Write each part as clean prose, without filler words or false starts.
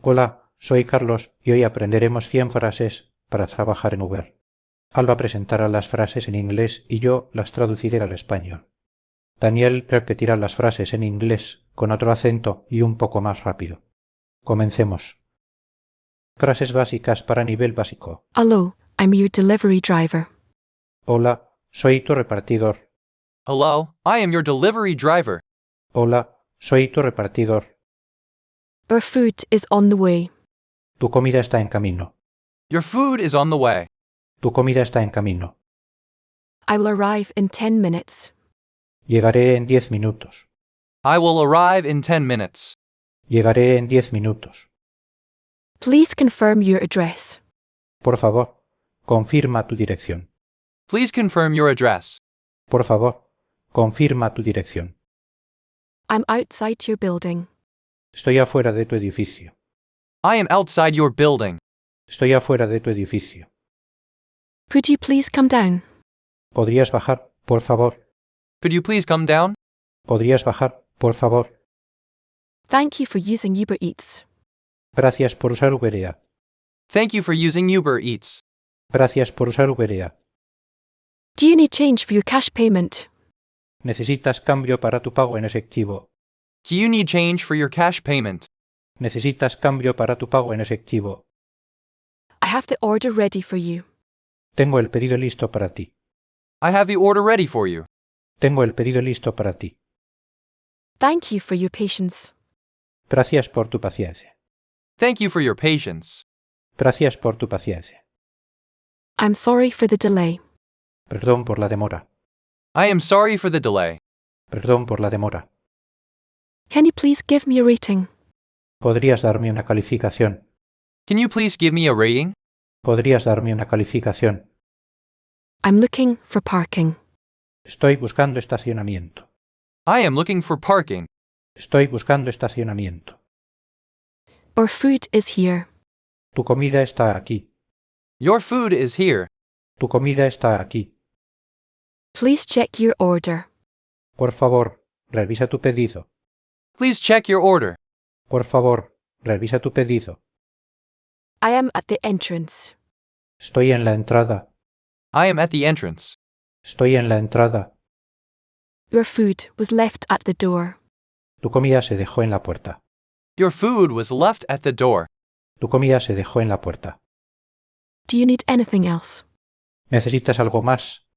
Hola, soy Carlos y hoy aprenderemos 100 frases para trabajar en Uber. Alba presentará las frases en inglés y yo las traduciré al español. Daniel repetirá las frases en inglés con otro acento y un poco más rápido. Comencemos. Frases básicas para nivel básico. Hello, I'm your delivery driver. Hola, soy tu repartidor. Hello, I am your delivery driver. Hola, soy tu repartidor. Our food is on the way. Tu comida está en camino. Your food is on the way. Tu comida está en camino. I will arrive in 10 minutes. Llegaré en 10 minutos. I will arrive in 10 minutes. Llegaré en 10 minutos. Please confirm your address. Por favor, confirma tu dirección. Please confirm your address. Por favor, confirma tu dirección. I'm outside your building. Estoy afuera de tu edificio. I am outside your building. Estoy afuera de tu edificio. Could you please come down? ¿Podrías bajar, por favor? Could you please come down? ¿Podrías bajar, por favor? Thank you for using Uber Eats. Gracias por usar Uber Eats. Thank you for using Uber Eats. Gracias por usar Uber Eats. Do you need change for your cash payment? ¿Necesitas cambio para tu pago en efectivo? Do you need change for your cash payment? ¿Necesitas cambio para tu pago en efectivo? I have the order ready for you. Tengo el pedido listo para ti. I have the order ready for you. Tengo el pedido listo para ti. Thank you for your patience. Gracias por tu paciencia. Thank you for your patience. Gracias por tu paciencia. I'm sorry for the delay. Perdón por la demora. I am sorry for the delay. Perdón por la demora. Can you please give me a rating? ¿Podrías darme una calificación? Can you please give me a rating? ¿Podrías darme una calificación? I'm looking for parking. Estoy buscando estacionamiento. I am looking for parking. Estoy buscando estacionamiento. Our food is here. Tu comida está aquí. Your food is here. Tu comida está aquí. Please check your order. Por favor, revisa tu pedido. Please check your order. Por favor, revisa tu pedido. I am at the entrance. Estoy en la entrada. I am at the entrance. Estoy en la entrada. Your food was left at the door. Tu comida se dejó en la puerta. Your food was left at the door. Tu comida se dejó en la puerta. Do you need anything else? ¿Necesitas algo más?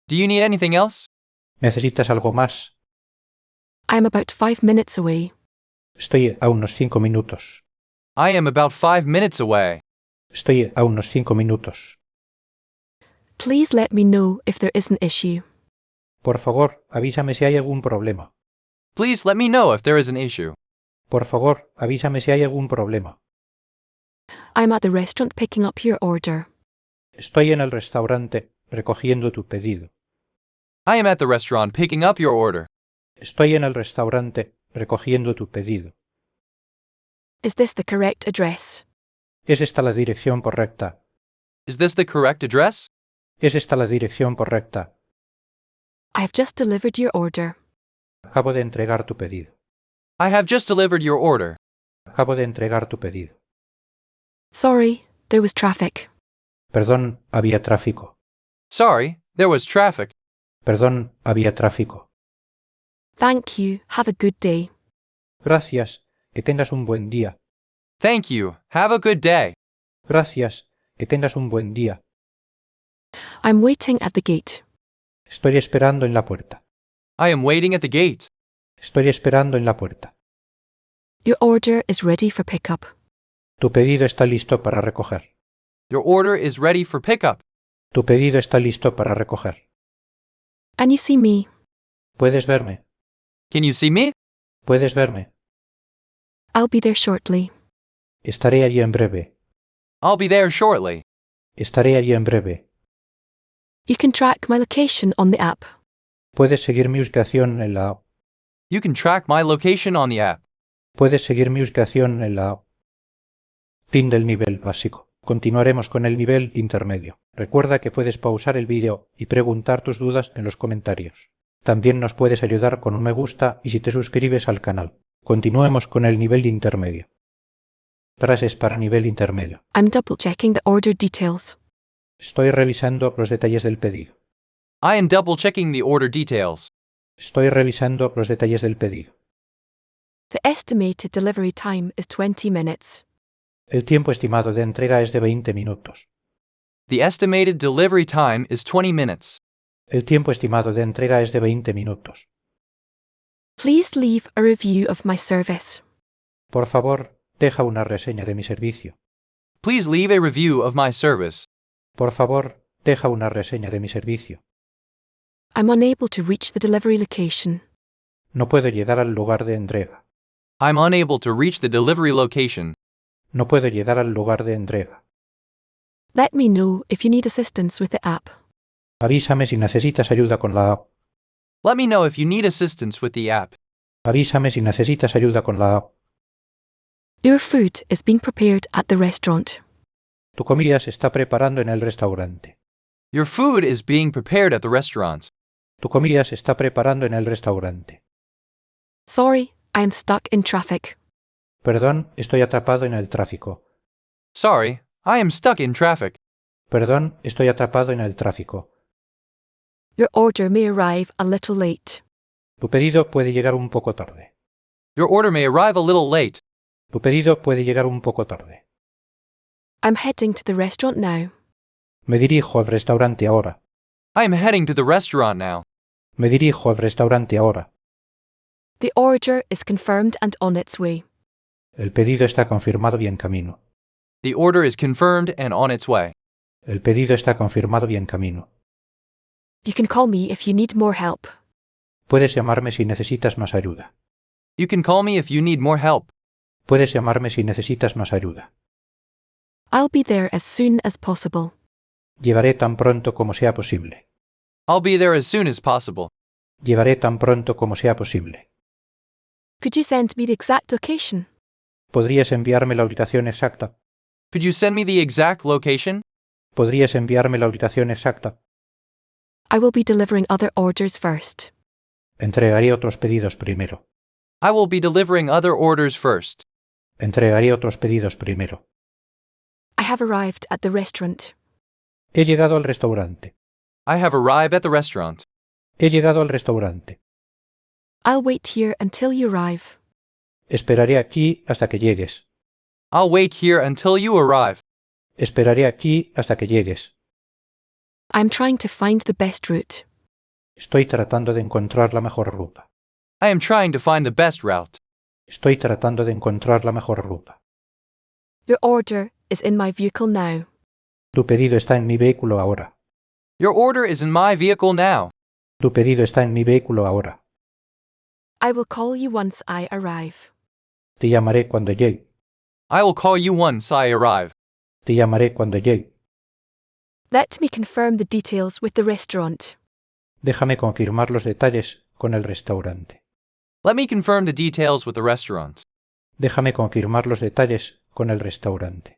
Do you need anything else? ¿Necesitas algo más? I am about 5 minutes away. Estoy a unos 5 minutos. I am about 5 minutes away. Estoy a unos 5 minutos. Please let me know if there is an issue. Por favor, avísame si hay algún problema. Please let me know if there is an issue. Por favor, avísame si hay algún problema. I'm at the restaurant picking up your order. Estoy en el restaurante recogiendo tu pedido. I am at the restaurant picking up your order. Estoy en el restaurante recogiendo tu pedido. Is this the correct address? ¿Es esta la dirección correcta? Is this the correct address? ¿Es esta la dirección correcta? I have just delivered your order. Acabo de entregar tu pedido. I have just delivered your order. Acabo de entregar tu pedido. Sorry, there was traffic. Perdón, había tráfico. Sorry, there was traffic. Perdón, había tráfico. Thank you. Have a good day. Gracias, que tengas un buen día. Thank you. Have a good day. Gracias, que tengas un buen día. I'm waiting at the gate. Estoy esperando en la puerta. I am waiting at the gate. Estoy esperando en la puerta. Your order is ready for pickup. Tu pedido está listo para recoger. Your order is ready for pickup. Tu pedido está listo para recoger. And you see me. ¿Puedes verme? Can you see me? ¿Puedes verme? I'll be there shortly. Estaré allí en breve. I'll be there shortly. Estaré allí en breve. You can track my location on the app. Puedes seguir mi ubicación en la app. You can track my location on the app. Puedes seguir mi ubicación en la app. Fin del nivel básico. Continuaremos con el nivel intermedio. Recuerda que puedes pausar el vídeo y preguntar tus dudas en los comentarios. También nos puedes ayudar con un me gusta y si te suscribes al canal. Continuemos con el nivel intermedio. Frases para nivel intermedio. I'm double checking the order details. Estoy revisando los detalles del pedido. I am double checking the order details. Estoy revisando los detalles del pedido. The estimated delivery time is 20 minutes. El tiempo estimado de entrega es de 20 minutos. The estimated delivery time is 20 minutes. El tiempo estimado de entrega es de 20 minutos. Please leave a review of my service. Por favor, deja una reseña de mi servicio. Please leave a review of my service. Por favor, deja una reseña de mi servicio. I'm unable to reach the delivery location. No puedo llegar al lugar de entrega. I'm unable to reach the delivery location. No puedo llegar al lugar de entrega. Let me know if you need assistance with the app. Avísame si necesitas ayuda con la app. Let me know if you need assistance with the app. Avísame si necesitas ayuda con la app. Your food is being prepared at the restaurant. Tu comida se está preparando en el restaurante. Your food is being prepared at the restaurant. Tu comida se está preparando en el restaurante. Sorry, I am stuck in traffic. Perdón, estoy atrapado en el tráfico. Sorry, I am stuck in traffic. Perdón, estoy atrapado en el tráfico. Your order may arrive a little late. Tu pedido puede llegar un poco tarde. Your order may arrive a little late. Tu pedido puede llegar un poco tarde. I'm heading to the restaurant now. Me dirijo al restaurante ahora. I am heading to the restaurant now. Me dirijo al restaurante ahora. The order is confirmed and on its way. El pedido está confirmado y en camino. The order is confirmed and on its way. El pedido está confirmado y en camino. You can call me if you need more help. Puedes llamarme si necesitas más ayuda. You can call me if you need more help. Puedes llamarme si necesitas más ayuda. I'll be there as soon as possible. Llevaré tan pronto como sea posible. I'll be there as soon as possible. Llevaré tan pronto como sea posible. Could you send me the exact location? ¿Podrías enviarme la ubicación exacta? Could you send me the exact location? ¿Podrías enviarme la ubicación exacta? I will be delivering other orders first. Entregaré otros pedidos primero. I will be delivering other orders first. Entregaré otros pedidos primero. I have arrived at the restaurant. He llegado al restaurante. I have arrived at the restaurant. He llegado al restaurante. I'll wait here until you arrive. Esperaré aquí hasta que llegues. I'll wait here until you arrive. Esperaré aquí hasta que llegues. I'm trying to find the best route. Estoy tratando de encontrar la mejor ruta. I am trying to find the best route. Estoy tratando de encontrar la mejor ruta. Your order is in my vehicle now. Tu pedido está en mi vehículo ahora. Your order is in my vehicle now. Tu pedido está en mi vehículo ahora. I will call you once I arrive. Te llamaré cuando llegue. I will call you once I arrive. Te llamaré cuando llegue. Let me confirm the details with the restaurant. Déjame confirmar los detalles con el restaurante. Let me confirm the details with the restaurant. Déjame confirmar los detalles con el restaurante.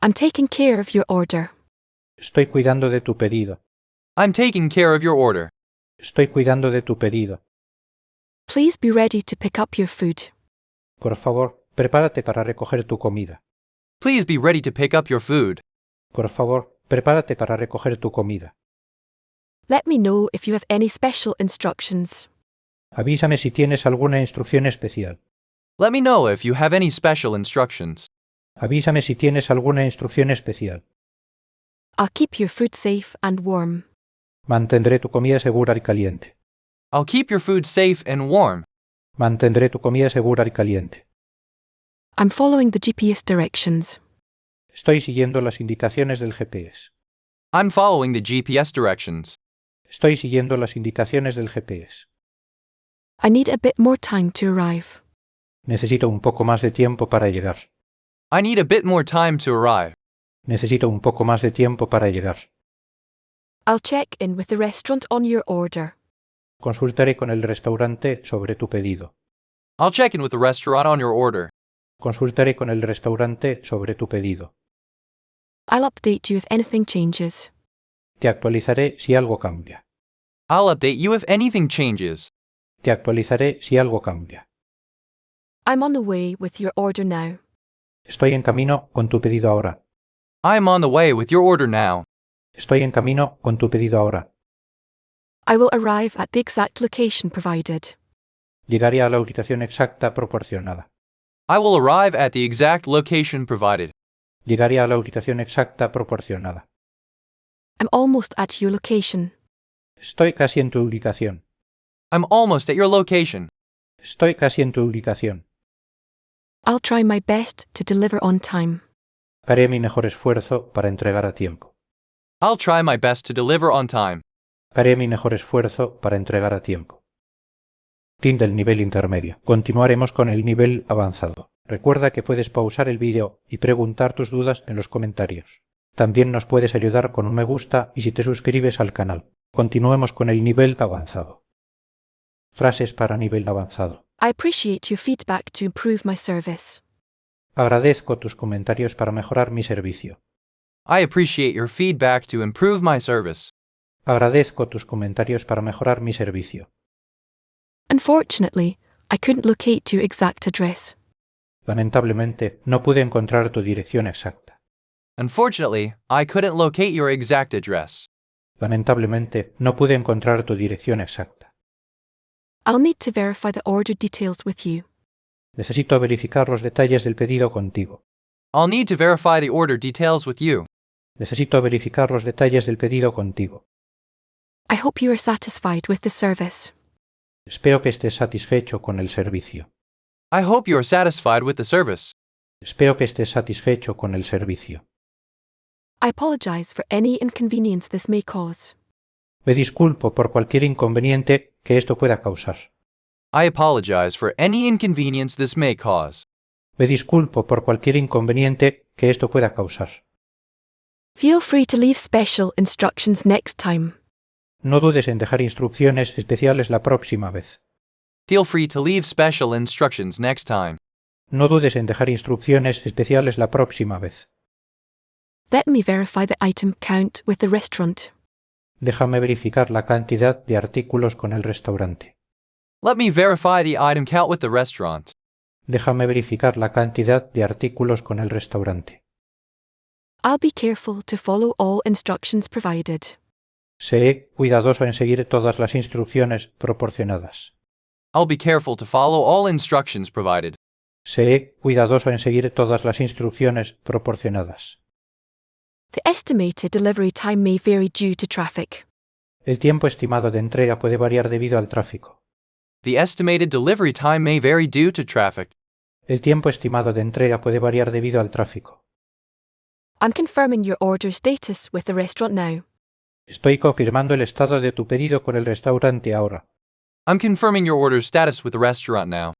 I'm taking care of your order. Estoy cuidando de tu pedido. I'm taking care of your order. Estoy cuidando de tu pedido. Please be ready to pick up your food. Por favor, prepárate para recoger tu comida. Please be ready to pick up your food. Por favor, prepárate para recoger tu comida. Let me know if you have any special instructions. Avísame si tienes alguna instrucción especial. Let me know if you have any special instructions. Avísame si tienes alguna instrucción especial. I'll keep your food safe and warm. Mantendré tu comida segura y caliente. I'll keep your food safe and warm. Mantendré tu comida segura y caliente. I'm following the GPS directions. Estoy siguiendo las indicaciones del GPS. I'm following the GPS directions. Estoy siguiendo las indicaciones del GPS. I need a bit more time to arrive. Necesito un poco más de tiempo para llegar. I need a bit more time to arrive. Necesito un poco más de tiempo para llegar. I'll check in with the restaurant on your order. Consultaré con el restaurante sobre tu pedido. I'll check in with the restaurant on your order. Consultaré con el restaurante sobre tu pedido. I'll update you if anything changes. Te actualizaré si algo cambia. I'll update you if anything changes. Te actualizaré si algo cambia. I'm on the way with your order now. Estoy en camino con tu pedido ahora. I am on the way with your order now. Estoy en camino con tu pedido ahora. I will arrive at the exact location provided. Llegaré a la ubicación exacta proporcionada. I will arrive at the exact location provided. Llegaré a la ubicación exacta proporcionada. I'm almost at your location. Estoy casi en tu ubicación. I'm almost at your location. Estoy casi en tu ubicación. I'll try my best to deliver on time. Haré mi mejor esfuerzo para entregar a tiempo. I'll try my best to deliver on time. Haré mi mejor esfuerzo para entregar a tiempo. Fin del nivel intermedio. Continuaremos con el nivel avanzado. Recuerda que puedes pausar el vídeo y preguntar tus dudas en los comentarios. También nos puedes ayudar con un me gusta y si te suscribes al canal. Continuemos con el nivel avanzado. Frases para nivel avanzado. I appreciate your feedback to improve my service. Agradezco tus comentarios para mejorar mi servicio. I appreciate your feedback to improve my service. Agradezco tus comentarios para mejorar mi servicio. Unfortunately, I couldn't locate your exact address. Lamentablemente, no pude encontrar tu dirección exacta. Unfortunately, I couldn't locate your exact address. Lamentablemente, no pude encontrar tu dirección exacta. I'll need to verify the order details with you. Necesito verificar los detalles del pedido contigo. I'll need to verify the order details with you. Necesito verificar los detalles del pedido contigo. I hope you are satisfied with the service. Espero que estés satisfecho con el servicio. I hope you are satisfied with the service. Espero que estés satisfecho con el servicio. I apologize for any inconvenience this may cause. Me disculpo por cualquier inconveniente que esto pueda causar. I apologize for any inconvenience this may cause. Me disculpo por cualquier inconveniente que esto pueda causar. Feel free to leave special instructions next time. No dudes en dejar instrucciones especiales la próxima vez. Feel free to leave special instructions next time. No dudes en dejar instrucciones especiales la próxima vez. Let me verify the item count with the restaurant. Déjame verificar la cantidad de artículos con el restaurante. Let me verify the item count with the restaurant. Déjame verificar la cantidad de artículos con el restaurante. I'll be careful to follow all instructions provided. Seré cuidadoso en seguir todas las instrucciones proporcionadas. I'll be careful to follow all instructions provided. Seré cuidadoso en seguir todas las instrucciones proporcionadas. The estimated delivery time may vary due to traffic. El tiempo estimado de entrega puede variar debido al tráfico. The estimated delivery time may vary due to traffic. El tiempo estimado de entrega puede variar debido al tráfico. I'm confirming your order status with the restaurant now. Estoy confirmando el estado de tu pedido con el restaurante ahora. I'm confirming your order status with the restaurant now.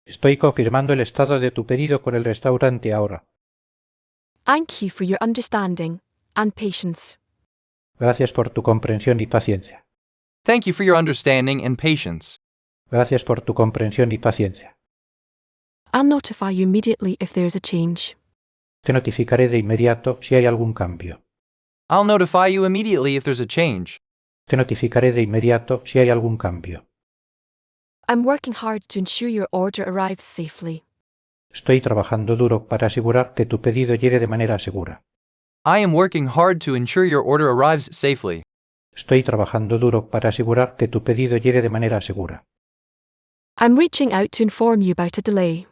Estoy confirmando el estado de tu pedido con el restaurante ahora. Thank you for your understanding and patience. Gracias por tu comprensión y paciencia. Thank you for your understanding and patience. Gracias por tu comprensión y paciencia. I'll notify you immediately if there is a change. Te notificaré de inmediato si hay algún cambio. I'll notify you immediately if there's a change. Te notificaré de inmediato si hay algún cambio. I'm working hard to ensure your order arrives safely. Estoy trabajando duro para asegurar que tu pedido llegue de manera segura. I am working hard to ensure your order arrives safely. Estoy trabajando duro para asegurar que tu pedido llegue de manera segura. I'm reaching out to inform you about a delay.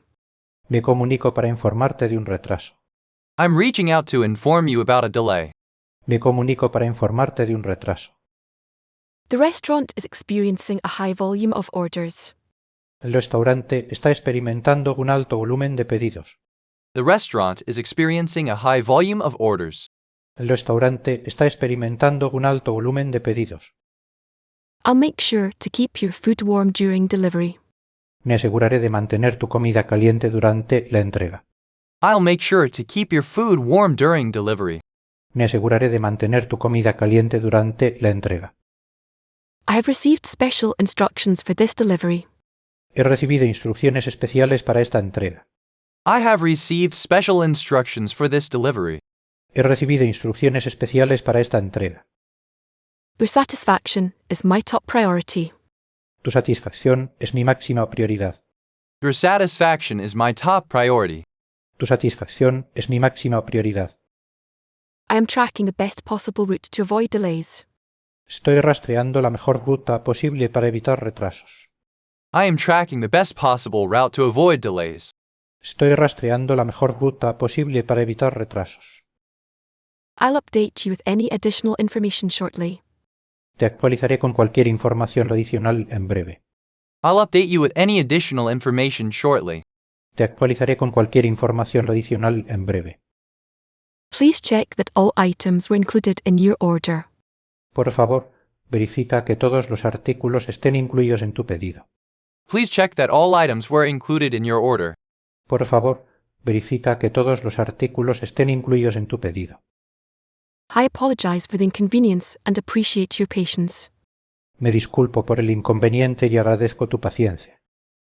Me comunico para informarte de un retraso. I'm reaching out to inform you about a delay. Me comunico para informarte de un retraso. The restaurant is experiencing a high volume of orders. El restaurante está experimentando un alto volumen de pedidos. The restaurant is experiencing a high volume of orders. El restaurante está experimentando un alto volumen de pedidos. I'll make sure to keep your food warm during delivery. Me aseguraré de mantener tu comida caliente durante la entrega. I'll make sure to keep your food warm during delivery. Me aseguraré de mantener tu comida caliente durante la entrega. I have received special instructions for this delivery. He recibido instrucciones especiales para esta entrega. I have received special instructions for this delivery. He recibido instrucciones especiales para esta entrega. Your satisfaction is my top priority. Tu satisfacción es mi máxima prioridad. Your satisfaction is my top priority. Tu satisfacción es mi máxima prioridad. I am tracking the best possible route to avoid delays. Estoy rastreando la mejor ruta posible para evitar retrasos. I am tracking the best possible route to avoid delays. Estoy rastreando la mejor ruta posible para evitar retrasos. I'll update you with any additional information shortly. Te actualizaré con cualquier información adicional en breve. I'll update you with any additional information shortly. Te actualizaré con cualquier información adicional en breve. Please check that all items were included in your order. Por favor, verifica que todos los artículos estén incluidos en tu pedido. Please check that all items were included in your order. Por favor, verifica que todos los artículos estén incluidos en tu pedido. I apologize for the inconvenience and appreciate your patience. Me disculpo por el inconveniente y agradezco tu paciencia.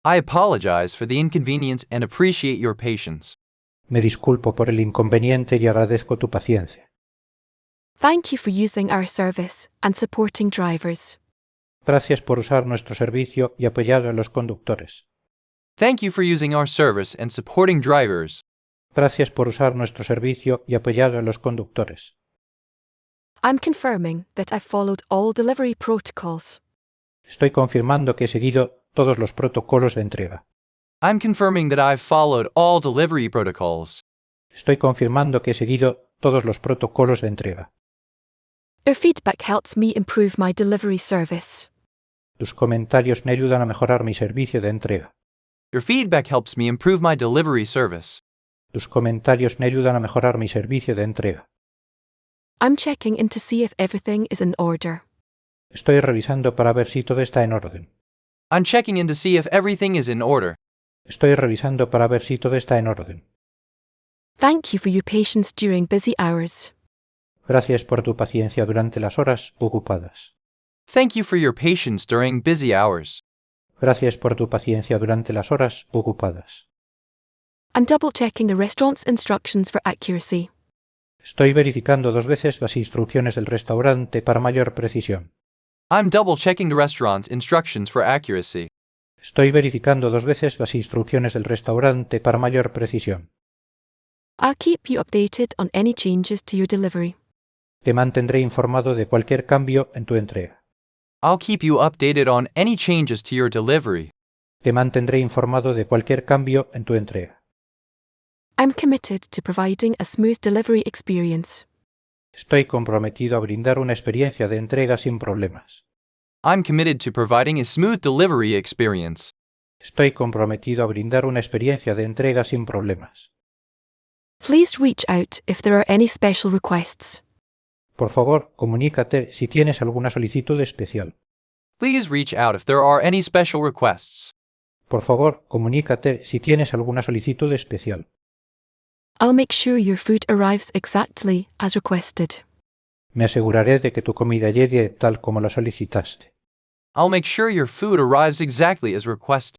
I apologize for the inconvenience and appreciate your patience. Me disculpo por el inconveniente y agradezco tu paciencia. Thank you for using our service and supporting drivers. Gracias por usar nuestro servicio y apoyar a los conductores. Thank you for using our service and supporting drivers. Gracias por usar nuestro servicio y apoyar a los conductores. I'm confirming that I've followed all delivery protocols. Estoy confirmando que he seguido todos los protocolos de entrega. I'm confirming that I've followed all delivery protocols. Estoy confirmando que he seguido todos los protocolos de entrega. Your feedback helps me improve my delivery service. Tus comentarios me ayudan a mejorar mi servicio de entrega. Your feedback helps me improve my delivery service. Tus comentarios me ayudan a mejorar mi servicio de entrega. I'm checking in to see if everything is in order. Estoy revisando para ver si todo está en orden. I'm checking in to see if everything is in order. Estoy revisando para ver si todo está en orden. Thank you for your patience during busy hours. Gracias por tu paciencia durante las horas ocupadas. Thank you for your patience during busy hours. Gracias por tu paciencia durante las horas ocupadas. I'm double checking the restaurant's instructions for accuracy. Estoy verificando 2 veces las instrucciones del restaurante para mayor precisión. I'm double checking the restaurant's instructions for accuracy. Estoy verificando 2 veces las instrucciones del restaurante para mayor precisión. I'll keep you updated on any changes to your delivery. Te mantendré informado de cualquier cambio en tu entrega. I'll keep you updated on any changes to your delivery. Te mantendré informado de cualquier cambio en tu entrega. I'm committed to providing a smooth delivery experience. Estoy comprometido a brindar una experiencia de entrega sin problemas. I'm committed to providing a smooth delivery experience. Estoy comprometido a brindar una experiencia de entrega sin problemas. Please reach out if there are any special requests. Por favor, comunícate si tienes alguna solicitud especial. Please reach out if there are any special requests. Por favor, comunícate si tienes alguna solicitud especial. I'll make sure your food arrives exactly as requested. Me aseguraré de que tu comida llegue tal como la solicitaste. I'll make sure your food arrives exactly as requested.